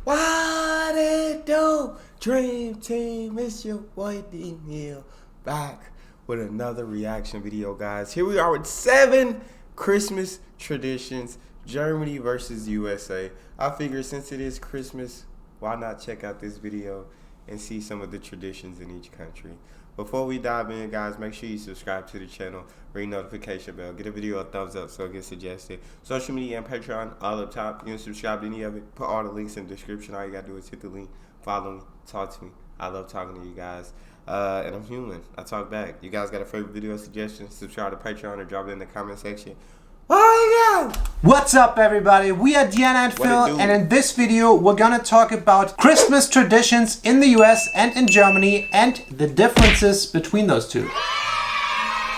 What it do? Dream Team, it's your boy Neal back with another reaction video, guys. Here we are with 7 Christmas traditions, Germany versus USA. I figure since it is Christmas, why not check out this video and see some of the traditions in each country. Before we dive in, guys, make sure you subscribe to the channel, ring notification bell, get a video a thumbs up so it gets suggested. Social media and Patreon all up top. You can subscribe to any of it. Put all the links in the description. All you gotta do is hit the link, follow me, talk to me. I love talking to you guys. And I'm human. I talk back. You guys got a favorite video suggestion? Subscribe to Patreon or drop it in the comment section. What's up, everybody? We are Deana and Phil, and in this video we're gonna talk about Christmas traditions in the US and in Germany and the differences between those two.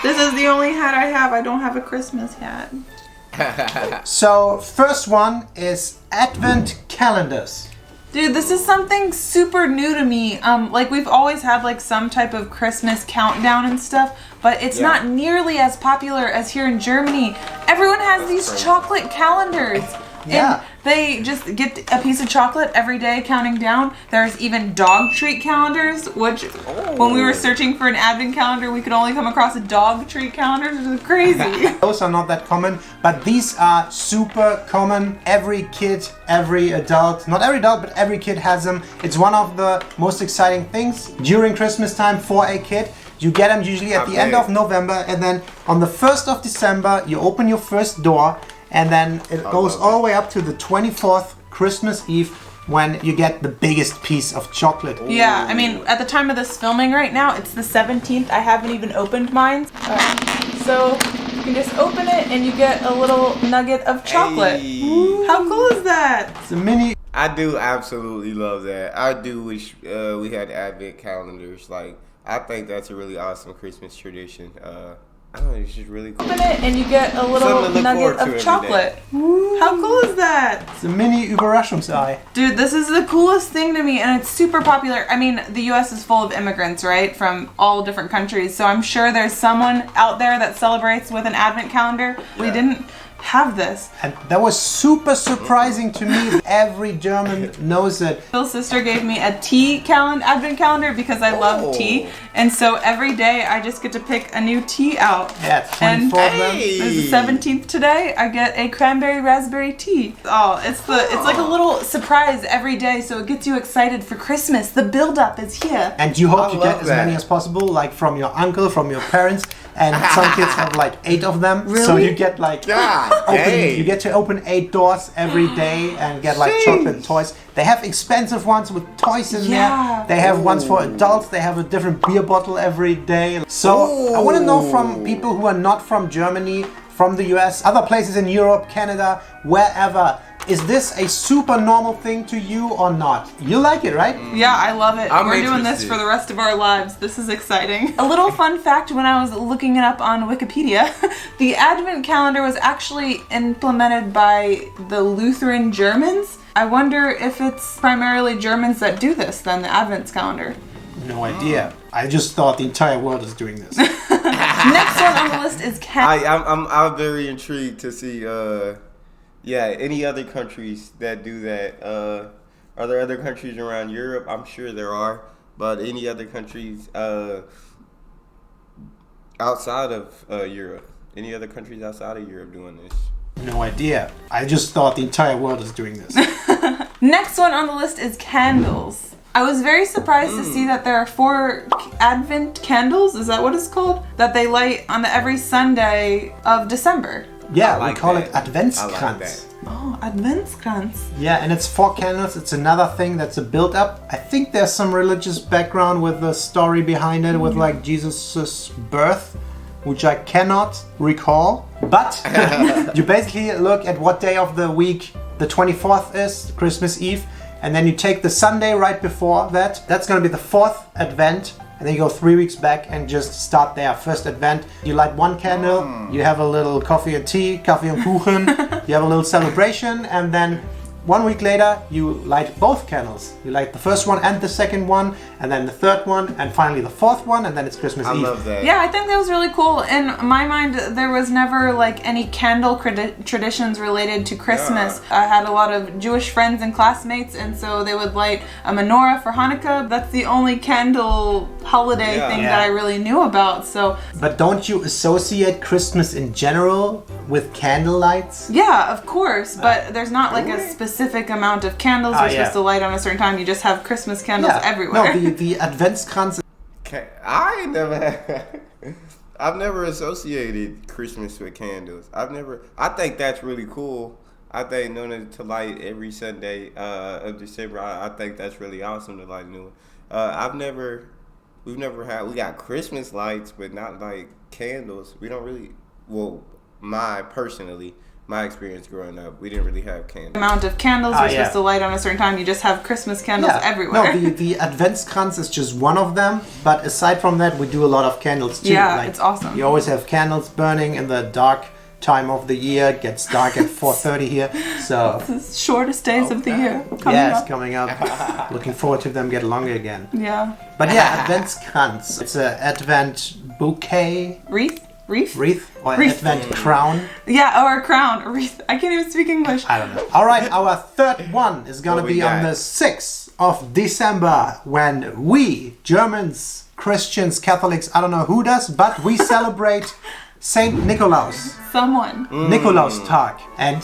This is the only hat I have. I don't have a Christmas hat. So, first one is Advent calendars. Dude, this is something super new to me. Like we've always had like some type of Christmas countdown and stuff, but it's not nearly as popular as here in Germany. Everyone has these chocolate calendars. And they just get a piece of chocolate every day counting down. There's even dog treat calendars, which when we were searching for an advent calendar, we could only come across a dog treat calendar. This is crazy. Those are not that common, but these are super common. Every kid, every adult, not every adult, but every kid has them. It's one of the most exciting things during Christmas time for a kid. You get them usually at the end of November, and then on the 1st of December, you open your first door, and then it goes all the way up to the 24th, Christmas Eve, when you get the biggest piece of chocolate. Yeah, I mean, at the time of this filming right now, it's the 17th. I haven't even opened mine. So you can just open it and you get a little nugget of chocolate. Hey. How cool is that? It's a mini. I do absolutely love that. I do wish we had advent calendars. Like, I think that's a really awesome Christmas tradition. I don't know, it's just really cool. Open it and you get a little nugget of chocolate. How cool is that? It's a mini Überraschungsei. Dude, this is the coolest thing to me, and it's super popular. I mean, the US is full of immigrants, right? From all different countries. So I'm sure there's someone out there that celebrates with an advent calendar. Yeah. We didn't have this. And that was super surprising to me. Every German knows it. Phil's sister gave me a advent calendar because I love tea. And so every day I just get to pick a new tea out. Yeah, 24 of them. It's the 17th today. I get a cranberry raspberry tea. Oh, it's like a little surprise every day, so it gets you excited for Christmas. The build-up is here. And you hope you get as many as possible, like from your uncle, from your parents. And some kids have like 8 of them. Really? So you get like you get to open 8 doors every day and get like chocolate toys. They have expensive ones with toys in there. They have ones for adults. They have a different beer bottle every day. So I want to know from people who are not from Germany, from the US, other places in Europe, Canada, wherever. Is this a super normal thing to you or not? You like it, right? Yeah, I love it. We're doing this for the rest of our lives. This is exciting. A little fun fact, when I was looking it up on Wikipedia, the Advent calendar was actually implemented by the Lutheran Germans. I wonder if it's primarily Germans that do this, then, the Advent calendar. No idea. I just thought the entire world is doing this. Next one on the list is I'm very intrigued to see any other countries that do that. Are there other countries around Europe? I'm sure there are, but any other countries outside of Europe? Any other countries outside of Europe doing this? No idea. I just thought the entire world is doing this. Next one on the list is candles. I was very surprised to see that there are 4 Advent candles, is that what it's called? That they light on every Sunday of December. Yeah, we call it Adventskranz. Oh, Adventskranz. Yeah, and it's 4 candles. It's another thing that's a build-up. I think there's some religious background with the story behind it, with like Jesus' birth, which I cannot recall. But you basically look at what day of the week the 24th is, Christmas Eve, and then you take the Sunday right before that. That's going to be the 4th Advent. And then you go 3 weeks back and just start there. First Advent, you light 1 candle, you have a little coffee and tea, coffee and kuchen, you have a little celebration, and then 1 week later, you light both candles. You light the first one and the second one, and then the third one, and finally the fourth one, and then it's Christmas I Eve. love that. Yeah, I think that was really cool. In my mind, there was never like any candle traditions related to Christmas. I had a lot of Jewish friends and classmates, and so they would light a menorah for Hanukkah. That's the only candle holiday thing that I really knew about. So, But don't you associate Christmas in general with candle lights? yeah, of course, but there's not like a specific amount of candles you're supposed to light on a certain time. You just have Christmas candles everywhere. No, the Adventskranz. I ain't never had. I've never associated Christmas with candles. I think that's really cool. I think knowing to light every Sunday of December. I think that's really awesome to light new. We got Christmas lights, but not like candles. We don't really. Well, my experience growing up, we didn't really have candles. Amount of candles you're supposed to light on a certain time. You just have Christmas candles everywhere. No, the Adventskranz is just one of them. But aside from that, we do a lot of candles too. Yeah, it's awesome. You always have candles burning in the dark time of the year. It gets dark at 4:30 here. So It's the shortest days of the year. it's coming up. Looking forward to them get longer again. Yeah. But yeah, Adventskranz. It's an Advent bouquet. Wreath? Wreath or Wreath. Advent crown. Yeah, or a crown. A wreath. I can't even speak English. I don't know. All right, our third one is gonna be on the 6th of December when we Germans, Christians, Catholics, I don't know who does, but we celebrate Saint Nikolaus. Someone. Nikolaustag. And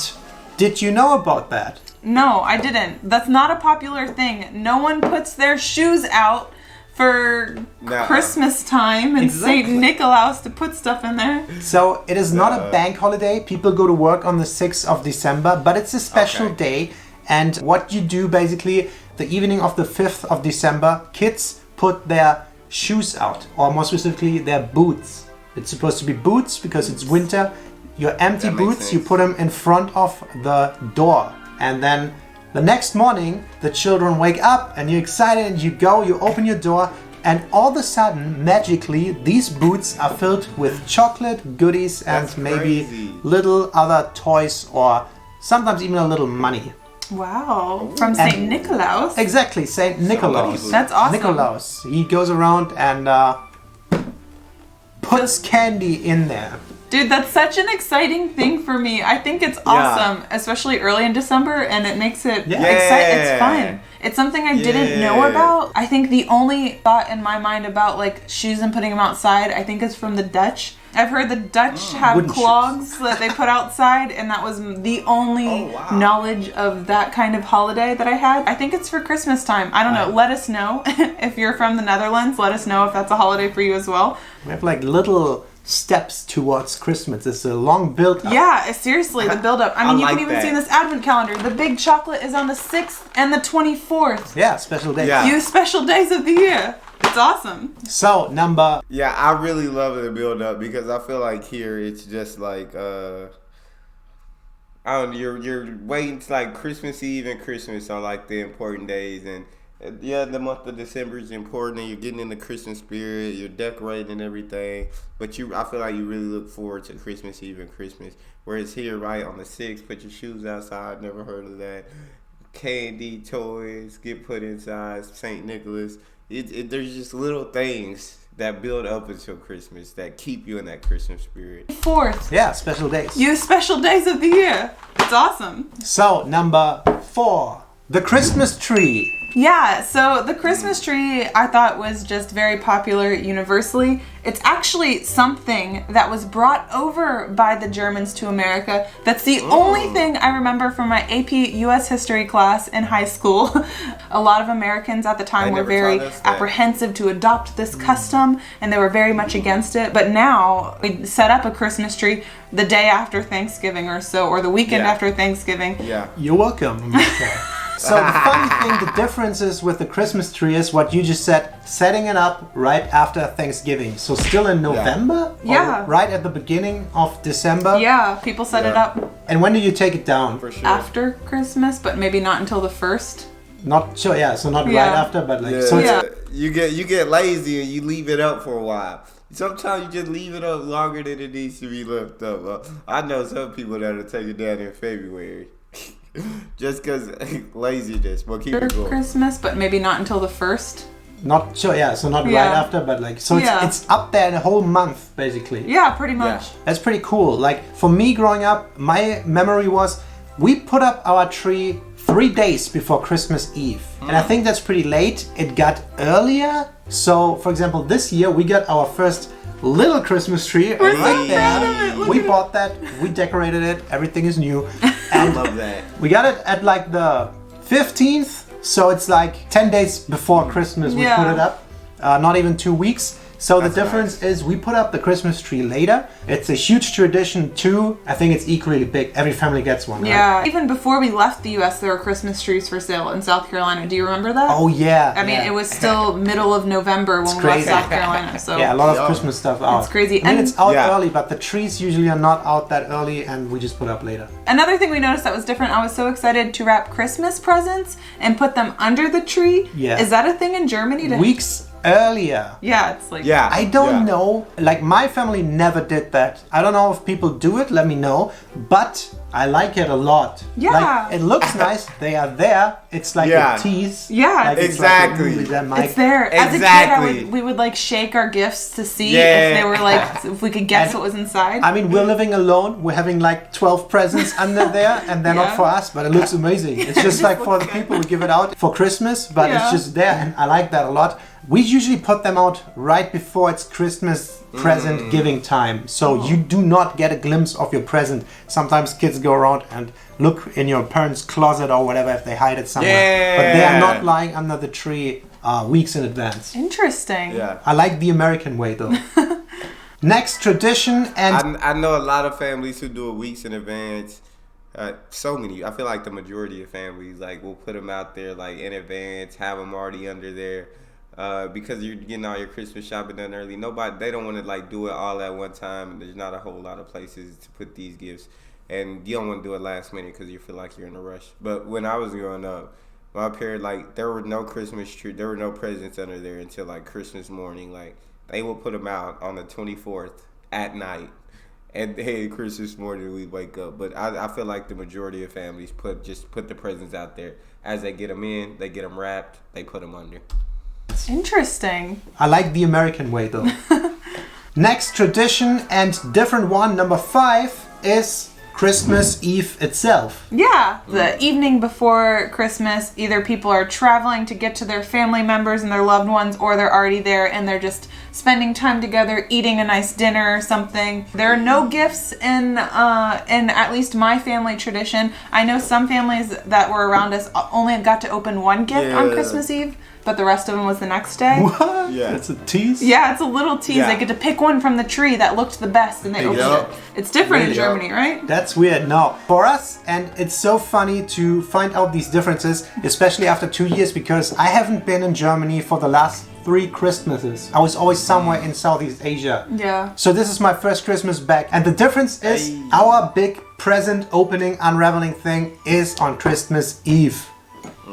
did you know about that? No, I didn't. That's not a popular thing. No one puts their shoes out for Christmas time and Exactly. Saint Nikolaus to put stuff in there. So it is not a bank holiday. People go to work on the 6th of December, but it's a special day. And what you do basically, the evening of the 5th of December, kids put their shoes out, or more specifically their boots. It's supposed to be boots because it's winter. Your empty boots, you put them in front of the door. And then the next morning, the children wake up and you're excited and you go, you open your door, and all of a sudden, magically, these boots are filled with chocolate, goodies, and maybe little other toys or sometimes even a little money. Wow. From Saint Nikolaus? Exactly, Saint Nikolaus. That's awesome. Nikolaus. He goes around and puts candy in there. Dude, that's such an exciting thing for me. I think it's awesome, especially early in December, and it makes it exciting. It's fun. It's something I didn't know about. I think the only thought in my mind about like shoes and putting them outside, I think is from the Dutch. I've heard the Dutch have clogs that they put outside, and that was the only knowledge of that kind of holiday that I had. I think it's for Christmas time. I don't know. Let us know if you're from the Netherlands. Let us know if that's a holiday for you as well. We have like little steps towards Christmas. It's a long build up. Yeah, seriously, the build up. I mean, you can even see in this advent calendar, the big chocolate is on the 6th and the 24th. Yeah, special day. Yeah. You special days of the year. It's awesome. So, number... Yeah, I really love the build up because I feel like here it's just like I don't know, you're waiting to like Christmas Eve and Christmas are like the important days, and the month of December is important and you're getting in the Christmas spirit, you're decorating and everything, but I feel like you really look forward to Christmas Eve and Christmas. Whereas here, right, on the 6th, put your shoes outside, never heard of that. Candy, toys, get put inside, St. Nicholas. There's just little things that build up until Christmas that keep you in that Christmas spirit. 4th. Yeah, special days. You special days of the year. It's awesome. So, number 4. The Christmas tree. Yeah, so the Christmas tree I thought was just very popular universally. It's actually something that was brought over by the Germans to America. That's the only thing I remember from my AP US history class in high school. A lot of Americans at the time were very apprehensive to adopt this custom, and they were very much against it. But now we set up a Christmas tree the day after Thanksgiving or so, or the weekend after Thanksgiving. Yeah. You're welcome, America. So the funny thing, the difference is with the Christmas tree is what you just said, setting it up right after Thanksgiving. So still in November? Yeah. Or right at the beginning of December? Yeah, people set it up And when do you take it down? For sure. after Christmas, but maybe not until the 1st. Not sure, yeah, so not right after, but like... Yeah. So it's, You get lazy and you leave it up for a while. Sometimes you just leave it up longer than it needs to be left up. I know some people that'll take it down in February. Just because laziness. But keep it going. Christmas, but maybe not until the 1st. Not sure, yeah. So not right after, but like so it's up there in a whole month basically. Yeah, pretty much. Yeah. That's pretty cool. Like for me growing up, my memory was we put up our tree 3 days before Christmas Eve. And I think that's pretty late. It got earlier. So for example, this year we got our first little Christmas tree right there. We bought that, we decorated it, everything is new. I love that. We got it at like the 15th. So it's like 10 days before Christmas we put it up. Not even 2 weeks. So the difference is we put up the Christmas tree later. It's a huge tradition too. I think it's equally big. Every family gets one, right? Yeah. Even before we left the US, there were Christmas trees for sale in South Carolina. Do you remember that? Oh yeah. I mean, it was still middle of November when we left South Carolina. So yeah, a lot of Christmas stuff out. It's crazy. I mean, it's out early, but the trees usually are not out that early, and we just put up later. Another thing we noticed that was different, I was so excited to wrap Christmas presents and put them under the tree. Yeah. Is that a thing in Germany? Weeks earlier. Yeah, it's like... Yeah. I don't know. Like, my family never did that. I don't know if people do it. Let me know. But I like it a lot. Yeah. Like, it looks nice. They are there. It's like a tease. Yeah. Like, Exactly. It's It's there. Exactly. As a kid, we would like shake our gifts to see if they were like, if we could guess what was inside. I mean, we're living alone. We're having like 12 presents under there, and they're not for us, but it looks amazing. It's just like for the people, we give it out for Christmas, but it's just there, and I like that a lot. We usually put them out right before it's Christmas present giving time. So you do not get a glimpse of your present. Sometimes kids go around and look in your parents' closet or whatever if they hide it somewhere. Yeah. But they are not lying under the tree weeks in advance. Interesting. Yeah. I like the American way though. Next tradition, and I know a lot of families who do it weeks in advance. So many. I feel like the majority of families like will put them out there like in advance, have them already under there. Because you're getting all your Christmas shopping done early. They don't want to like do it all at one time, and there's not a whole lot of places to put these gifts, and you don't want to do it last minute because you feel like you're in a rush. But when I was growing up, my parents, like, there were no Christmas tree, there were no presents under there until like Christmas morning. Like, they would put them out on the 24th at night, and hey, Christmas morning we wake up. But I feel like the majority of families put the presents out there as they get them in, they get them wrapped, they put them under. Interesting. I like the American way though. Next tradition and different one, number 5, is Christmas Eve itself. Yeah, the evening before Christmas, either people are traveling to get to their family members and their loved ones, or they're already there and they're just spending time together, eating a nice dinner or something. There are no gifts in at least my family tradition. I know some families that were around us only got to open one gift on Christmas Eve, but the rest of them was the next day. What? Yeah. It's a tease? Yeah, it's a little tease. Yeah. They get to pick one from the tree that looked the best, and they open it. It's different in Germany, right? That's weird. No, for us, and it's so funny to find out these differences, especially after 2 years, because I haven't been in Germany for the last 3 Christmases. I was always somewhere in Southeast Asia. Yeah. So this is my first Christmas back. And the difference is our big present opening, unraveling thing is on Christmas Eve.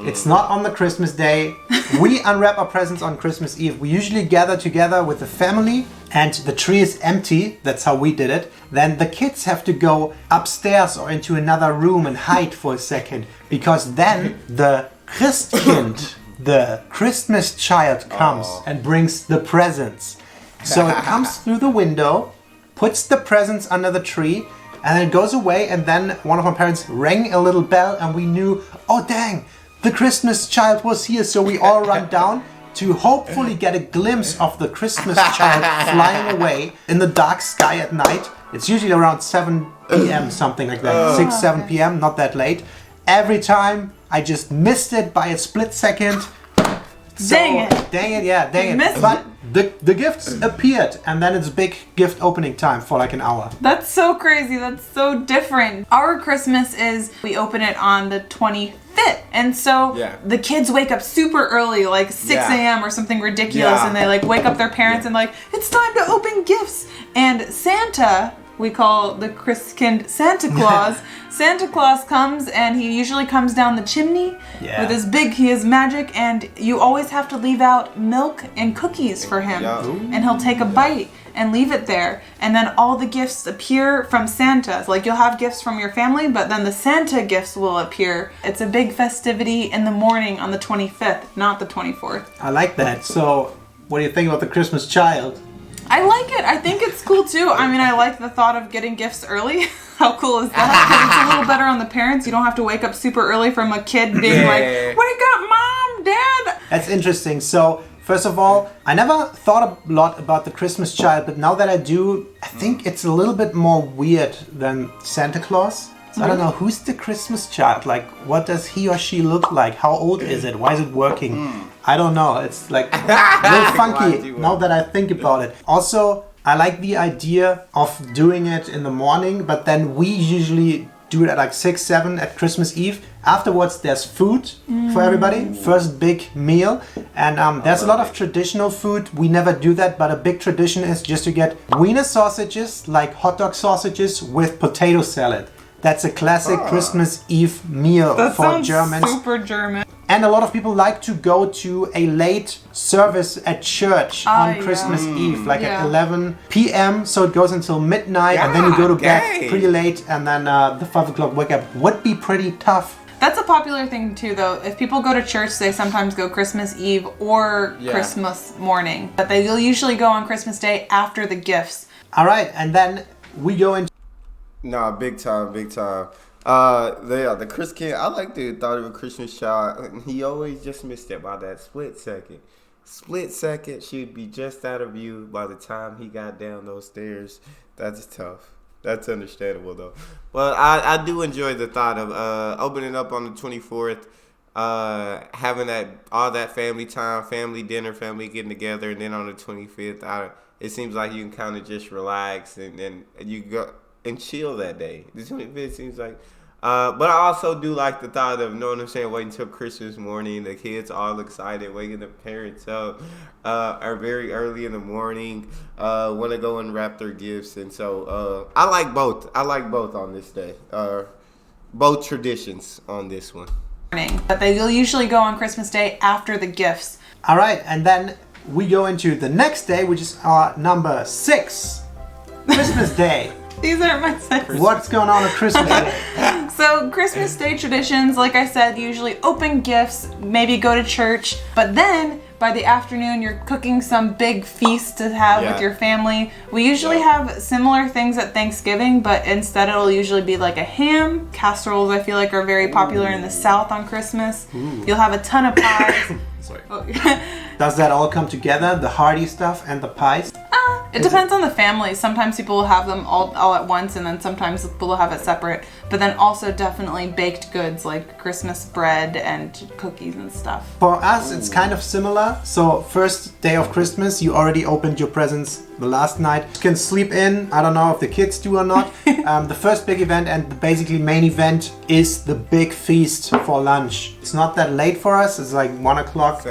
It's not on the Christmas day. We unwrap our presents on Christmas Eve. We usually gather together with the family and the tree is empty. That's how we did it. Then the kids have to go upstairs or into another room and hide for a second, because then the Christkind, the Christmas child, comes and brings the presents. So it comes through the window, puts the presents under the tree, and then it goes away. And then one of my parents rang a little bell and we knew, oh dang, the Christmas child was here. So we all run down to hopefully get a glimpse of the Christmas child flying away in the dark sky at night. It's usually around 7 p.m., something like that. 6, 7 p.m., not that late. Every time I just missed it by a split second. Dang it. Dang it. Missed But the gifts appeared, and then it's big gift opening time for like an hour. That's so crazy. That's so different. Our Christmas is, we open it on the 25th. And so the kids wake up super early, like 6 a.m. or something ridiculous. And they like wake up their parents and like, it's time to open gifts. And Santa we call the Christkind Santa Claus. Santa Claus comes and he usually comes down the chimney with his he is magic, and you always have to leave out milk and cookies for him. And he'll take a bite and leave it there. And then all the gifts appear from Santa. Like you'll have gifts from your family, but then the Santa gifts will appear. It's a big festivity in the morning on the 25th, not the 24th. I like that. So what do you think about the Christmas child? I like it. I think it's cool too. I mean, I like the thought of getting gifts early. How cool is that? Because it's a little better on the parents. You don't have to wake up super early from a kid being like, wake up, Mom, Dad. That's interesting. So, first of all, I never thought a lot about the Christmas child, but now that I do, I think it's a little bit more weird than Santa Claus. So I don't know, who's the Christmas child? Like, what does he or she look like? How old is it? Why is it working? I don't know. It's like a little funky now that I think about it. Also, I like the idea of doing it in the morning, but then we usually do it at like 6, 7 at Christmas Eve. Afterwards, there's food for everybody. First big meal. And there's a lot of traditional food. We never do that, but a big tradition is just to get Wiener sausages, like hot dog sausages with potato salad. That's a classic Christmas Eve meal for Germans. Super German. And a lot of people like to go to a late service at church on Christmas Eve, like at 11 p.m. So it goes until midnight, and then you go to bed pretty late, and then the 5 o'clock wake up would be pretty tough. That's a popular thing too, though. If people go to church, they sometimes go Christmas Eve or Christmas morning. But they'll usually go on Christmas Day after the gifts. All right, and then we go into... Nah, big time. The Chris King, I like the thought of a Christmas child. He always just missed it by that split second. Split second, she'd be just out of view by the time he got down those stairs. That's tough. That's understandable, though. Well, I do enjoy the thought of opening up on the 24th, having all that family time, family dinner, family getting together, and then on the 25th, it seems like you can kind of just relax and you go and chill that day. The 25th seems like, but I also do like the thought of, know what I'm saying, waiting until Christmas morning, the kids all excited, waking the parents up, are very early in the morning, want to go and wrap their gifts, and so I like both. I like both on this day, both traditions on this one. But they'll usually go on Christmas Day after the gifts. All right, and then we go into the next day, which is our number 6, Christmas Day. These aren't my sets. What's going on Christmas Day? So Christmas Day traditions, like I said, usually open gifts, maybe go to church, but then by the afternoon you're cooking some big feast to have with your family. We usually have similar things at Thanksgiving, but instead it'll usually be like a ham. Casseroles, I feel like, are very popular in the South on Christmas. You'll have a ton of pies. Sorry. Does that all come together, the hearty stuff and the pies? It depends on the family. Sometimes people will have them all at once, and then sometimes people will have it separate. But then also definitely baked goods like Christmas bread and cookies and stuff. For us, it's kind of similar. So first day of Christmas, you already opened your presents the last night. You can sleep in. I don't know if the kids do or not. The first big event and the basically main event is the big feast for lunch. It's not that late for us. It's like 1 o'clock.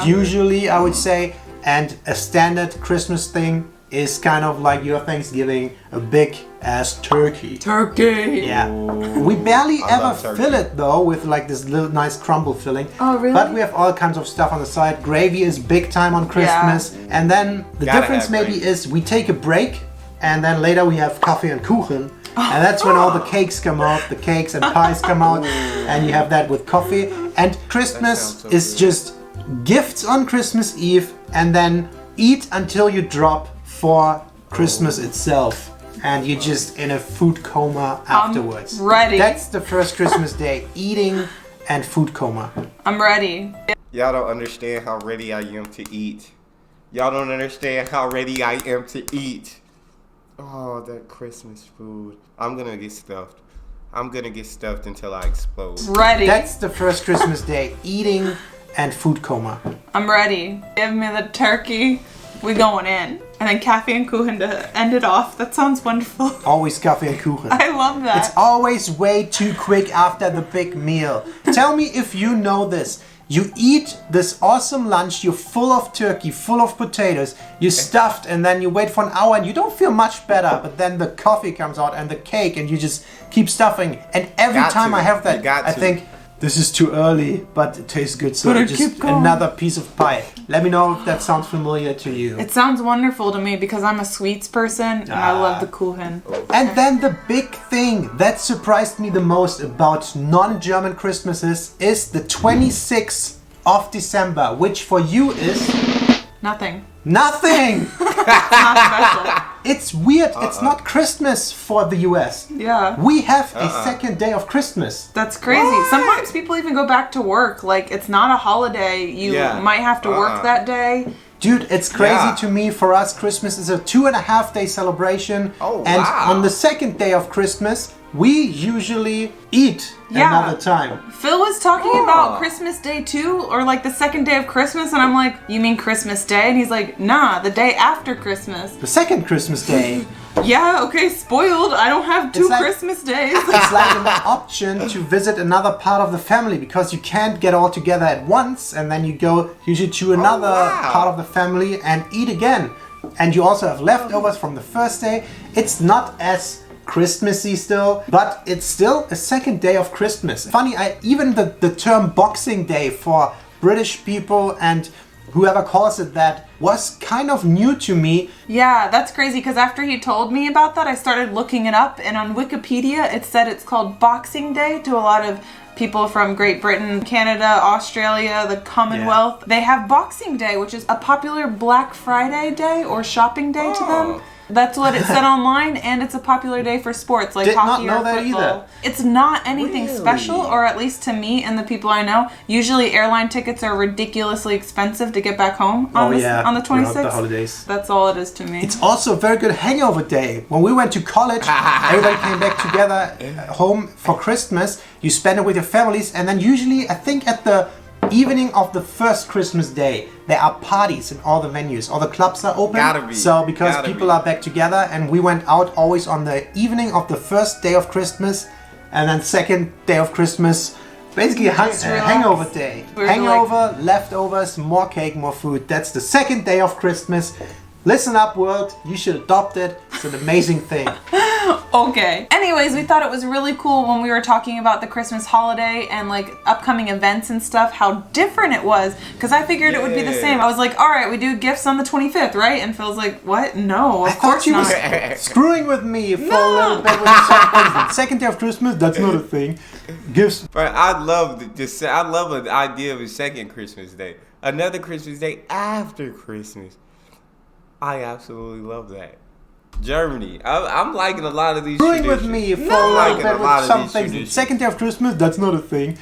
Usually, I would say. And a standard Christmas thing is kind of like your Thanksgiving, a big ass turkey. Turkey! Yeah. We barely ever fill it though with like this little nice crumble filling. Oh, really? But we have all kinds of stuff on the side. Gravy is big time on Christmas. Yeah. And then the difference maybe is we take a break and then later we have coffee and kuchen. And that's when all the cakes come out, the cakes and pies come out. And you have that with coffee. And Christmas is just gifts on Christmas Eve and then eat until you drop for Christmas itself, and you're just in a food coma afterwards. I'm ready. That's the first Christmas day, eating and food coma. I'm ready. Y'all don't understand how ready I am to eat. Y'all don't understand how ready I am to eat. Oh, that Christmas food. I'm gonna get stuffed. I'm gonna get stuffed until I explode. Ready. That's the first Christmas day, eating and food coma. I'm ready. Give me the turkey. we going in. And then Kaffee and Kuchen to end it off. That sounds wonderful. Always coffee and kuchen. I love that. It's always way too quick after the big meal. Tell me if you know this. You eat this awesome lunch, you're full of turkey, full of potatoes, you're stuffed, and then you wait for an hour and you don't feel much better, but then the coffee comes out and the cake and you just keep stuffing. And every time I have that, I think, this is too early, but it tastes good, so just another piece of pie. Let me know if that sounds familiar to you. It sounds wonderful to me because I'm a sweets person and I love the Kuchen. And then the big thing that surprised me the most about non-German Christmases is the 26th of December, which for you is... Nothing. Nothing! Not special. It's weird. It's not Christmas for the US. Yeah. We have a second day of Christmas. That's crazy. What? Sometimes people even go back to work. Like, it's not a holiday. You might have to work that day. Dude, it's crazy to me. For us, Christmas is a 2.5 day celebration. Oh, and wow. on the second day of Christmas, we usually eat another time. Phil was talking about Christmas Day too, or like the second day of Christmas, and I'm like, you mean Christmas Day? And he's like, nah, the day after Christmas. The second Christmas day. Yeah, okay, spoiled. I don't have two Christmas days. It's like an option to visit another part of the family because you can't get all together at once, and then you go usually to another part of the family and eat again. And you also have leftovers from the first day. It's not as Christmassy still, but it's still a second day of Christmas. Funny, even the term Boxing Day for British people and whoever calls it that was kind of new to me. Yeah, that's crazy because after he told me about that, I started looking it up, and on Wikipedia it said it's called Boxing Day to a lot of people from Great Britain, Canada, Australia, the Commonwealth. They have Boxing Day, which is a popular Black Friday day or shopping day to them. That's what it said online, and it's a popular day for sports like hockey or football. Either. It's not anything special, or at least to me and the people I know. Usually airline tickets are ridiculously expensive to get back home on the 26th. The holidays. That's all it is to me. It's also a very good hangover day. When we went to college, everybody came back together home for Christmas. You spend it with your families, and then usually, I think at the evening of the first Christmas day, there are parties in all the venues. All the clubs are open. So because people are back together, and we went out always on the evening of the first day of Christmas, and then second day of Christmas, basically hangover day. Hangover, leftovers, more cake, more food. That's the second day of Christmas. Listen up, world. You should adopt it. It's an amazing thing. Okay. Anyways, we thought it was really cool when we were talking about the Christmas holiday and like upcoming events and stuff, how different it was. Because I figured it would be the same. I was like, all right, we do gifts on the 25th, right? And Phil's like, what? No, of course not. Screwing with me for a little bit with the second day of Christmas. That's not a thing. Gifts. But I love the idea of a second Christmas day, another Christmas day after Christmas. I absolutely love that. Germany. I'm liking a lot of these traditions. With me for a little bit with some things. Second day of Christmas, that's not a thing.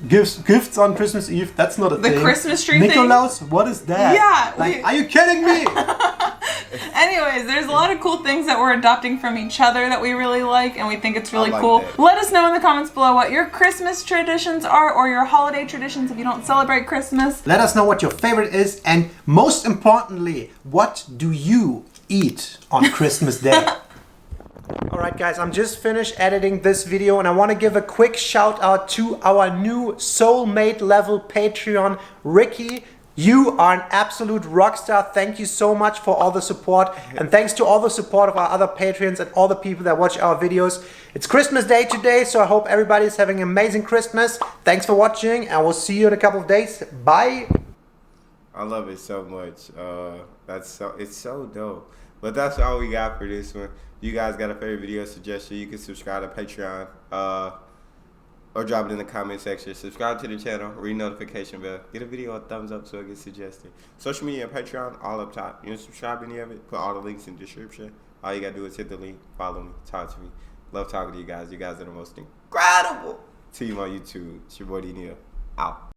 Gifts on Christmas Eve, that's not a thing. The Christmas tree Nikolaus, what is that? Yeah. Are you kidding me? Anyways, there's a lot of cool things that we're adopting from each other that we really like, and we think it's really cool. That. Let us know in the comments below what your Christmas traditions are, or your holiday traditions if you don't celebrate Christmas. Let us know what your favorite is, and most importantly, what do you eat on Christmas Day? Alright guys, I'm just finished editing this video, and I want to give a quick shout out to our new soulmate level Patreon, Ricky. You are an absolute rock star. Thank you so much for all the support, and thanks to all the support of our other Patreons and all the people that watch our videos. It's Christmas Day today, so I hope everybody's having an amazing Christmas. Thanks for watching, and we'll see you in a couple of days. Bye. I love it so much. It's so dope. But that's all we got for this one. You guys got a favorite video suggestion, you can subscribe to Patreon or drop it in the comment section. Subscribe to the channel, ring notification bell, get a video a thumbs up so it gets suggested. Social media and Patreon, all up top. You don't subscribe to any of it, put all the links in the description. All you gotta do is hit the link, follow me, talk to me. Love talking to you guys. You guys are the most incredible team on YouTube. It's your boy Neal. Out.